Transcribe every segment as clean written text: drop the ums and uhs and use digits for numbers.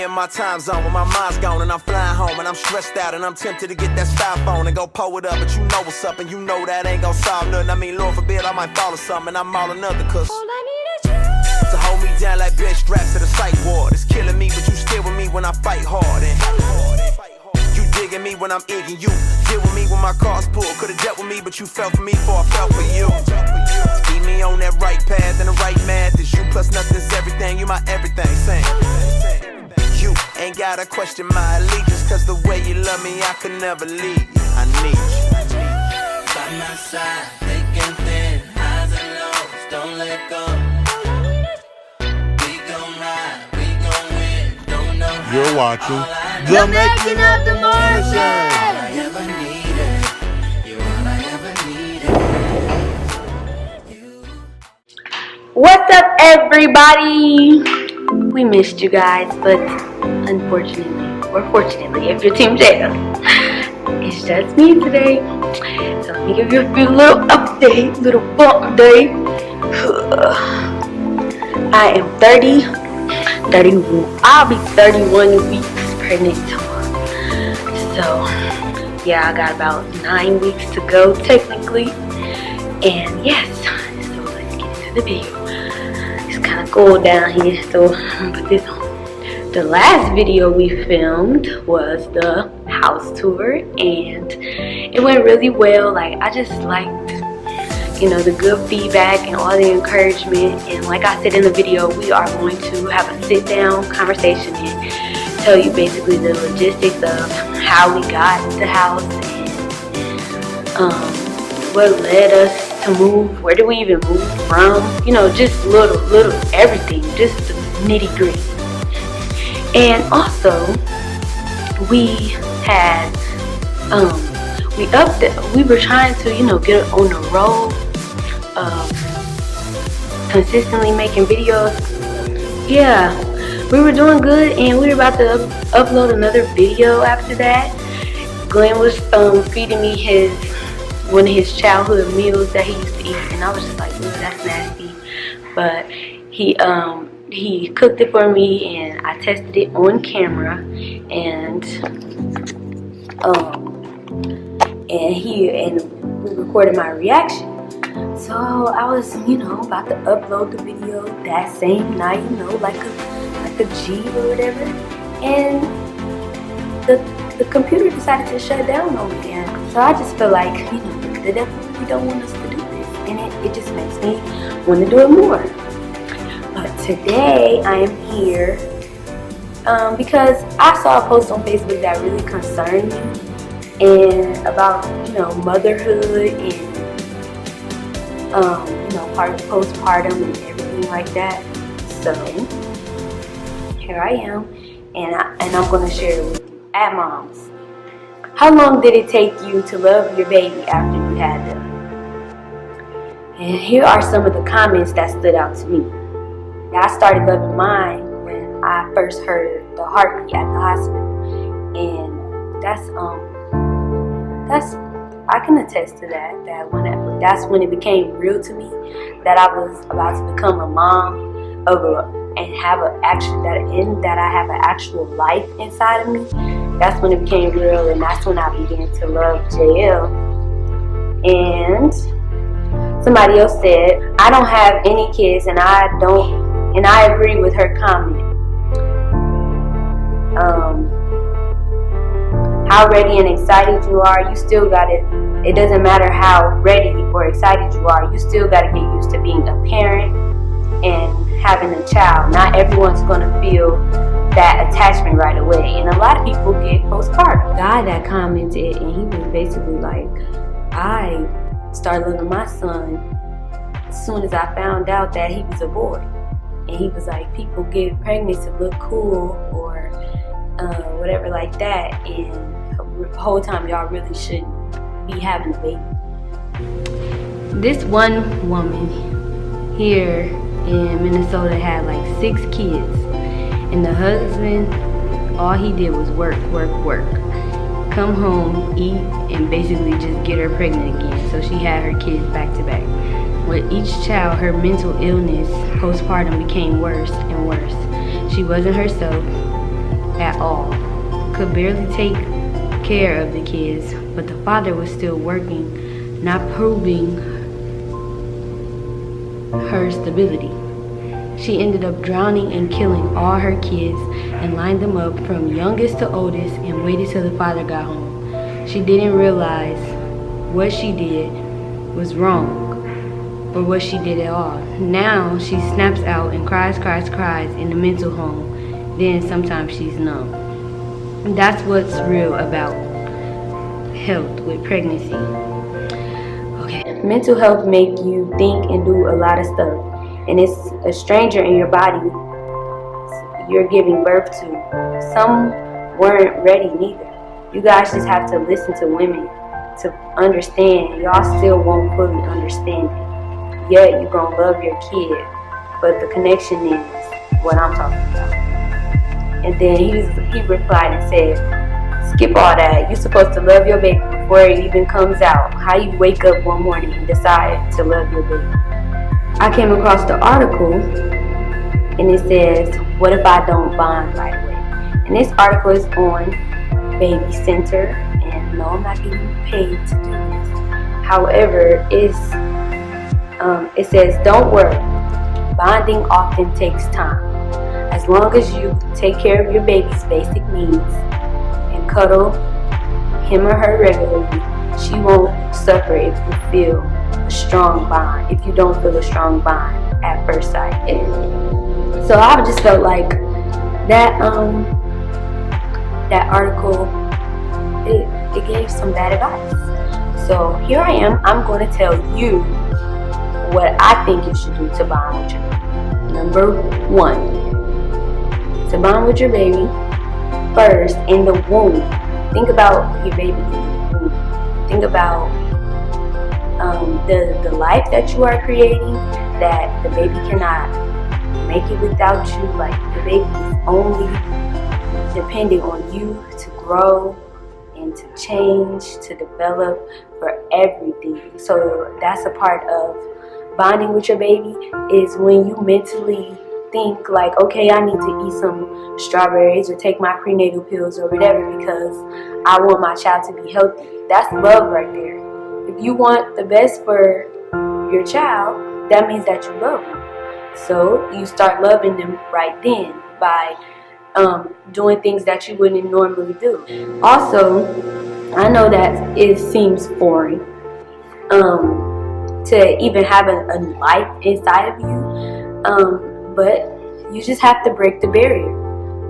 in my time zone when my mind's gone and I'm flying home and I'm stressed out and I'm tempted to get that style phone and go pull it up, but you know what's up and you know that ain't gon' solve nothing. I mean, Lord forbid I might fall or something and I'm all another, cause all I need is you to hold me down like bitch straps to the psych ward. It's killing me, but you still with me when I fight hard and you digging me when I'm egging you. Deal with me when my car's pulled. Could've dealt with me, but you fell for me before I fell for you. Keep me on that right path and the right math. Is you plus nothing's everything. You my everything. Same. You ain't gotta question my allegiance, cause the way you love me, I could never leave you. I need you. By my side, thick and thin, highs and lows, don't let go. We gon' ride, we gon' win, don't know how. You're watching The Making of the Martian. All I ever needed, you're all I ever needed. What's up, everybody? We missed you guys, but unfortunately, or fortunately, if you're Team Jada, it's just me today. So let me give you a few little update, little bump day. I am 31. I'll be 31 weeks pregnant tomorrow. So yeah, I got about 9 weeks to go technically. And yes, so let's get into the video. It's kind of cold down here, so I'm gonna put this on. The last video we filmed was the house tour, and it went really well. Like, I just liked, you know, the good feedback and all the encouragement. And like I said in the video, we are going to have a sit down conversation and tell you basically the logistics of how we got the house and what led us to move, where did we even move from, you know, just little everything, just the nitty gritty. And also we had we were trying to, you know, get on the road of consistently making videos. Yeah, we were doing good, and we were about to upload another video after that. Glenn was feeding me one of his childhood meals that he used to eat, and I was just like, ooh, that's nasty. But he cooked it for me, and I tested it on camera, and we recorded my reaction. So I was, you know, about to upload the video that same night, you know, like a G or whatever, and the computer decided to shut down on me again. So I just feel like, you know, the devil really don't want us to do this, and it just makes me want to do it more. But today I am here because I saw a post on Facebook that really concerned me, and about, you know, motherhood and you know, part of postpartum and everything like that. So here I am, and I'm going to share it with you. At Moms, how long did it take you to love your baby after you had them? And here are some of the comments that stood out to me. I started loving mine when I first heard the heartbeat at the hospital, and that's I can attest to that. That's when it became real to me that I was about to become a mom and have that I have an actual life inside of me. That's when it became real, and that's when I began to love JL. And somebody else said, I don't have any kids, and I agree with her comment. How ready and excited you are, you still got it. It doesn't matter how ready or excited you are, you still got to get used to being a parent and having a child. Not everyone's going to feel that attachment right away, and a lot of people get postpartum. The guy that commented, and he was basically like, I started loving my son as soon as I found out that he was a boy. And he was like, people get pregnant to look cool or whatever like that, and the whole time y'all really shouldn't be having a baby. This one woman here in Minnesota had like 6 kids, and the husband, all he did was work, come home, eat, and basically just get her pregnant again. So she had her kids back to back. With each child, her mental illness postpartum became worse and worse. She wasn't herself. at all, could barely take care of the kids, but the father was still working, not proving her stability. She ended up drowning and killing all her kids and lined them up from youngest to oldest and waited till the father got home. She didn't realize what she did was wrong, or what she did at all. Now she snaps out and cries in the mental home. Then sometimes she's numb. And that's what's real about health with pregnancy. Okay. Mental health make you think and do a lot of stuff. And it's a stranger in your body you're giving birth to. Some weren't ready neither. You guys just have to listen to women to understand. Y'all still won't fully understand it. Yet you're gonna love your kid, but the connection is what I'm talking about. And then he replied and said, skip all that. You're supposed to love your baby before it even comes out. How you wake up one morning and decide to love your baby. I came across the article and it says, what if I don't bond right away? And this article is on Baby Center, and no, I'm not getting paid to do this. However, it says, don't worry, bonding often takes time. As long as you take care of your baby's basic needs and cuddle him or her regularly, she won't suffer if you feel a strong bond, if you don't feel a strong bond at first sight. So I just felt like that article, it gave some bad advice. So here I am, I'm going to tell you what I think you should do to bond with your baby. Number 1, to bond with your baby, first in the womb. Think about your baby in the womb. Think about the life that you are creating, that the baby cannot make it without you. Like, the baby is only depending on you to grow and to change, to develop, for everything. So that's a part of bonding with your baby, is when you mentally think like, okay, I need to eat some strawberries or take my prenatal pills or whatever because I want my child to be healthy. That's love right there. If you want the best for your child, that means that you love them. So you start loving them right then by doing things that you wouldn't normally do. Also, I know that it seems foreign to even have a life inside of you, but you just have to break the barrier.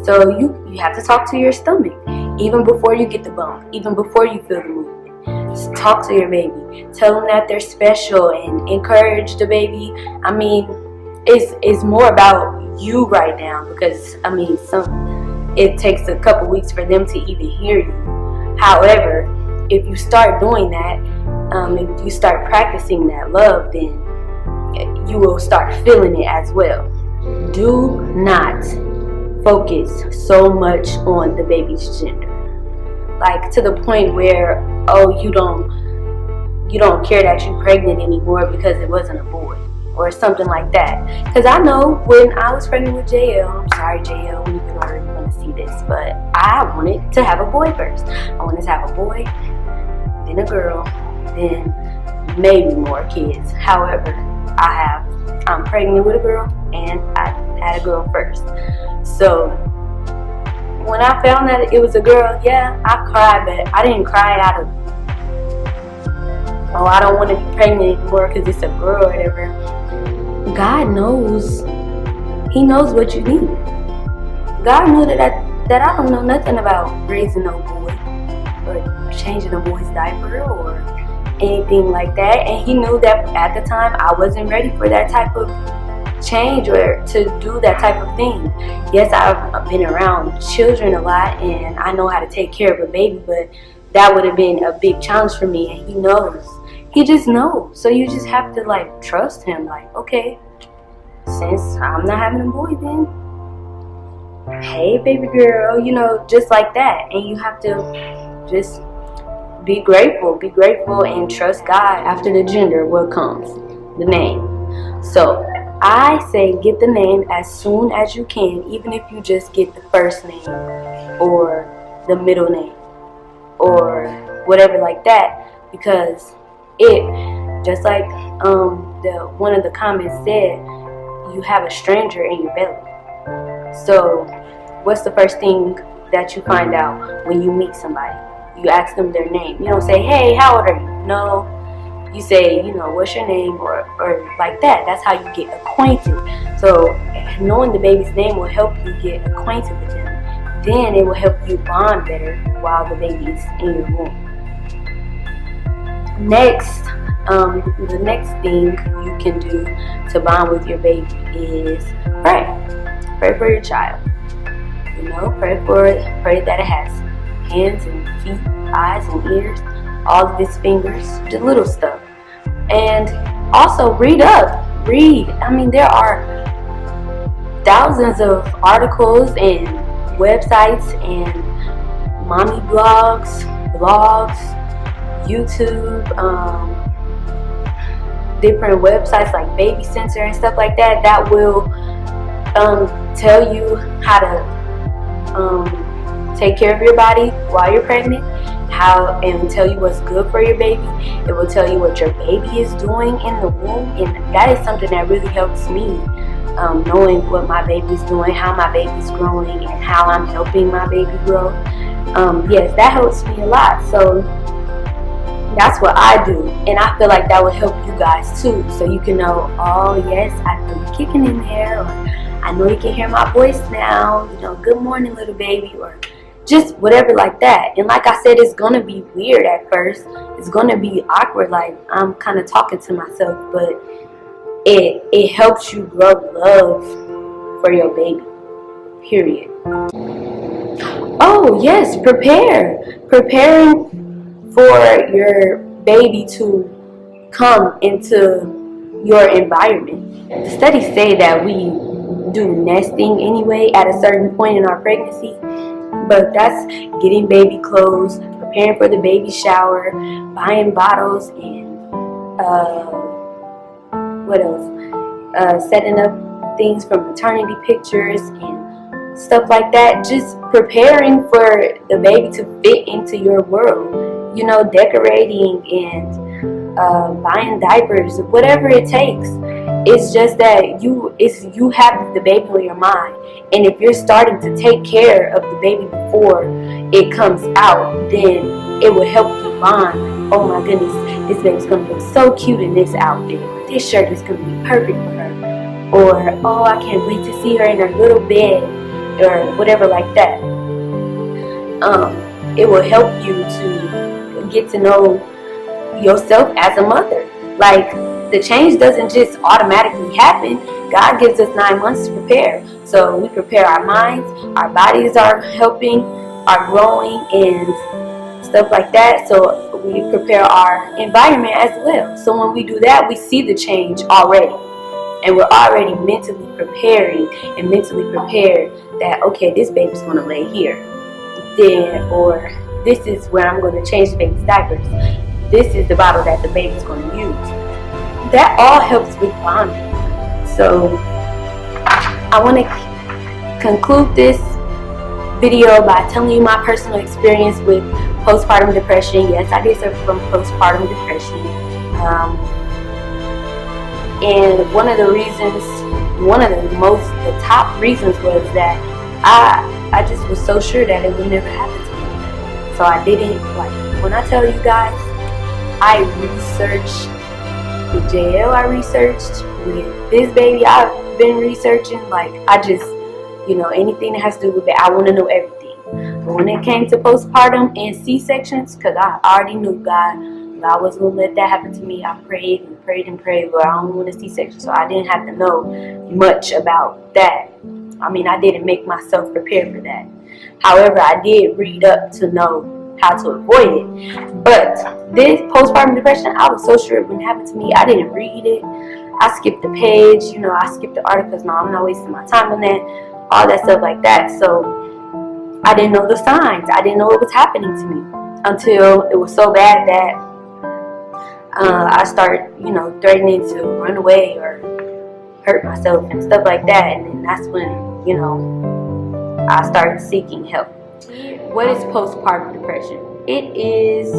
So you have to talk to your stomach, even before you get the bump, even before you feel the movement. Just talk to your baby, tell them that they're special, and encourage the baby. I mean, it's more about you right now, because I mean, it takes a couple weeks for them to even hear you. However, if you start doing that, if you start practicing that love, then you will start feeling it as well. Do not focus so much on the baby's gender, like to the point where, oh, you don't care that you're pregnant anymore because it wasn't a boy or something like that. Because I know when I was pregnant with JL, I'm sorry JL, when you can already want to see this, but I wanted to have a boy first. I wanted to have a boy, then a girl, then maybe more kids. However, I'm pregnant with a girl, and I had a girl first. So when I found that it was a girl, yeah, I cried, but I didn't cry out of, oh, I don't want to be pregnant anymore because it's a girl or whatever. God knows. He knows what you need. God knew that I don't know nothing about raising no boy or changing a boy's diaper or anything like that. And he knew that at the time I wasn't ready for that type of change or to do that type of thing. Yes, I've been around children a lot and I know how to take care of a baby, but that would have been a big challenge for me, and he knows. He just knows. So you just have to like trust him, like, okay, since I'm not having a boy, then hey baby girl, you know, just like that. And you have to just be grateful and trust God. After the gender, what comes? The name. So I say get the name as soon as you can, even if you just get the first name or the middle name or whatever like that, because it, just like one of the comments said, you have a stranger in your belly. So what's the first thing that you find out when you meet somebody? You ask them their name. You don't say, hey, how old are you? No, you say, what's your name, or like that. That's how you get acquainted. So knowing the baby's name will help you get acquainted with them. Then it will help you bond better while the baby is in your womb. Next, the next thing you can do to bond with your baby is pray. Pray for your child. Pray that it has hands and feet, eyes and ears, all of its fingers, the little stuff. And also read up. Read. There are thousands of articles and websites and mommy blogs, YouTube, different websites like Baby Center and stuff like that, that will tell you how to take care of your body while you're pregnant, and tell you what's good for your baby. It will tell you what your baby is doing in the womb, and that is something that really helps me, knowing what my baby's doing, how my baby's growing, and how I'm helping my baby grow. Yes, that helps me a lot. So that's what I do, and I feel like that would help you guys too, so you can know, oh yes, I feel you kicking in there, or I know you can hear my voice now, good morning little baby, or just whatever like that. And like I said, it's going to be weird at first. It's going to be awkward, like I'm kind of talking to myself, but it helps you grow love for your baby, period. Oh yes, preparing for your baby to come into your environment. The studies say that we do nesting anyway at a certain point in our pregnancy, but that's getting baby clothes, preparing for the baby shower, buying bottles, and what else? Setting up things for maternity pictures and stuff like that. Just preparing for the baby to fit into your world. Decorating and buying diapers, whatever it takes. It's just that you have the baby on your mind, and if you're starting to take care of the baby before it comes out, then it will help you bond. Oh my goodness, this baby's gonna look so cute in this outfit. This shirt is gonna be perfect for her. Or, oh, I can't wait to see her in her little bed, or whatever like that. It will help you to get to know yourself as a mother. Like, the change doesn't just automatically happen. God gives us 9 months to prepare. So we prepare our minds, our bodies are helping, are growing, and stuff like that. So we prepare our environment as well. So when we do that, we see the change already. And we're already mentally prepared that, okay, this baby's going to lay here. Or this is where I'm going to change the baby's diapers. This is the bottle that the baby's going to use. That all helps with bonding. So I want to conclude this video by telling you my personal experience with postpartum depression. Yes, I did suffer from postpartum depression. And one of the top reasons was that I just was so sure that it would never happen to me. So I didn't, when I tell you guys, I researched with JL, I researched with this baby, I've been researching, I just, anything that has to do with it, I want to know everything. But when it came to postpartum and C-sections, because I already knew God was going to let that happen to me, I prayed, Lord, I don't want a C-section, so I didn't have to know much about that. I didn't make myself prepared for that. However, I did read up to know how to avoid it. But this postpartum depression, I was so sure it wouldn't happen to me. I didn't read it. I skipped the page, I skipped the articles. No, I'm not wasting my time on that. All that stuff like that. So I didn't know the signs. I didn't know what was happening to me until it was so bad that I started, threatening to run away or hurt myself and stuff like that. And then that's when, you know, I started seeking help. What is postpartum depression? It is,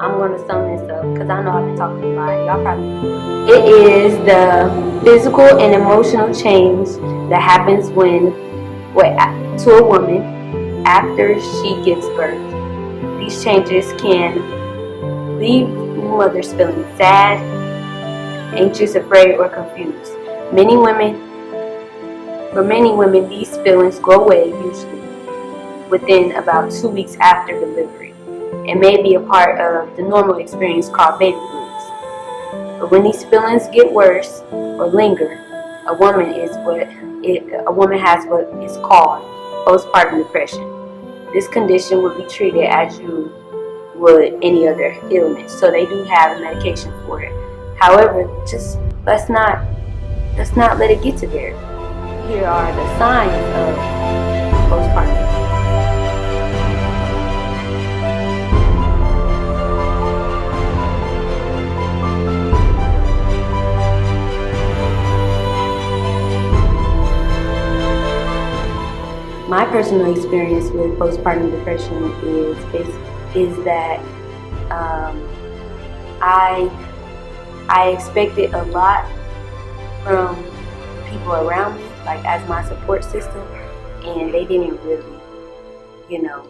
I'm going to sum this up because I know I've been talking a lot. Y'all probably know. It is the physical and emotional change that happens to a woman after she gives birth. These changes can leave mothers feeling sad, anxious, afraid, or confused. For many women, these feelings go away usually within about 2 weeks after delivery. It may be a part of the normal experience called baby blues. But when these feelings get worse or linger, a woman has what is called postpartum depression. This condition would be treated as you would any other illness. So they do have a medication for it. However, just let's not let it get to there. Here are the signs of postpartum depression. My personal experience with postpartum depression is that I expected a lot from people around me, like as my support system, and they didn't really,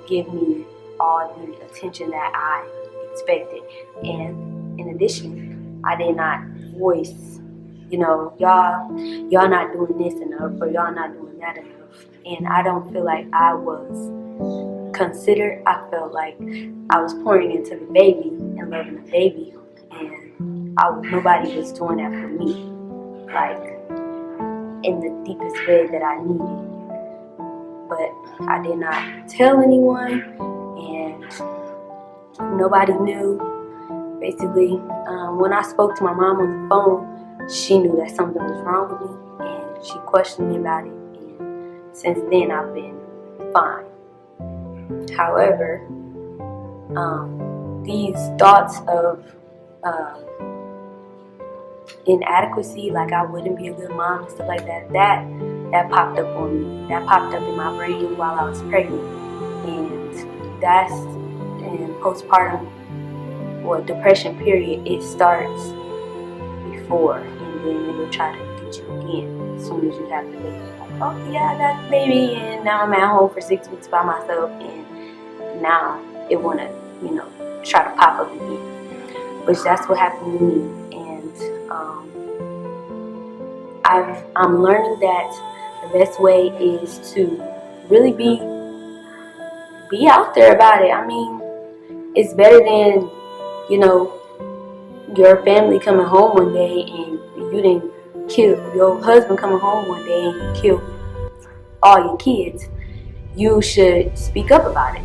give me all the attention that I expected. And in addition, I did not voice, y'all not doing this enough, or y'all not doing that enough. And I don't feel like I was considered. I felt like I was pouring into the baby and loving the baby, and nobody was doing that for me, like in the deepest way that I needed. But I did not tell anyone, and nobody knew. Basically, when I spoke to my mom on the phone, she knew that something was wrong with me, and she questioned me about it. Since then, I've been fine. However, these thoughts of inadequacy, like I wouldn't be a good mom and stuff like that, that popped up on me. That popped up in my brain while I was pregnant. And that's in postpartum or depression period, it starts before, and then it will try to get you again as soon as you have the baby. Oh yeah, I got the baby, and now I'm at home for 6 weeks by myself, and now it wanna, try to pop up again. Which that's what happened to me, and I'm learning that the best way is to really be out there about it. I mean, it's better than, your family coming home one day and you didn't kill your husband coming home one day and you kill all your kids. You should speak up about it.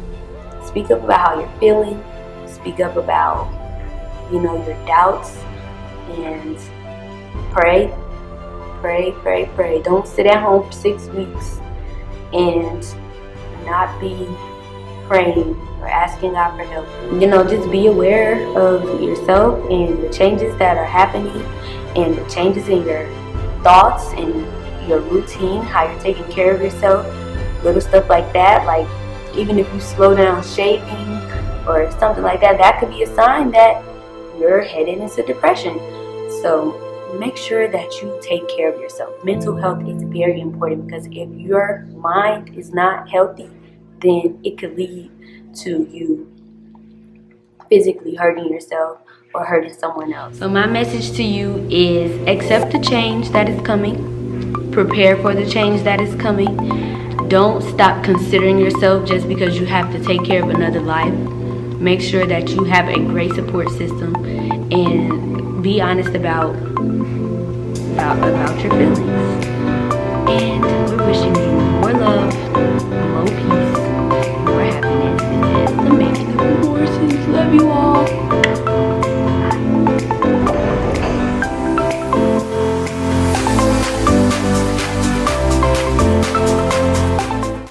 Speak up about how you're feeling. Speak up about, your doubts, and pray. Don't sit at home for 6 weeks and not be praying or asking God for help. Just be aware of yourself and the changes that are happening, and the changes in your thoughts and your routine, how you're taking care of yourself, little stuff like that. Like even if you slow down shaving or something like that, that could be a sign that you're headed into depression. So make sure that you take care of yourself. Mental health is very important, because if your mind is not healthy, then it could lead to you physically hurting yourself or hurting someone else. So my message to you is accept the change that is coming. Prepare for the change that is coming. Don't stop considering yourself just because you have to take care of another life. Make sure that you have a great support system, and be honest about your feelings. And we're wishing you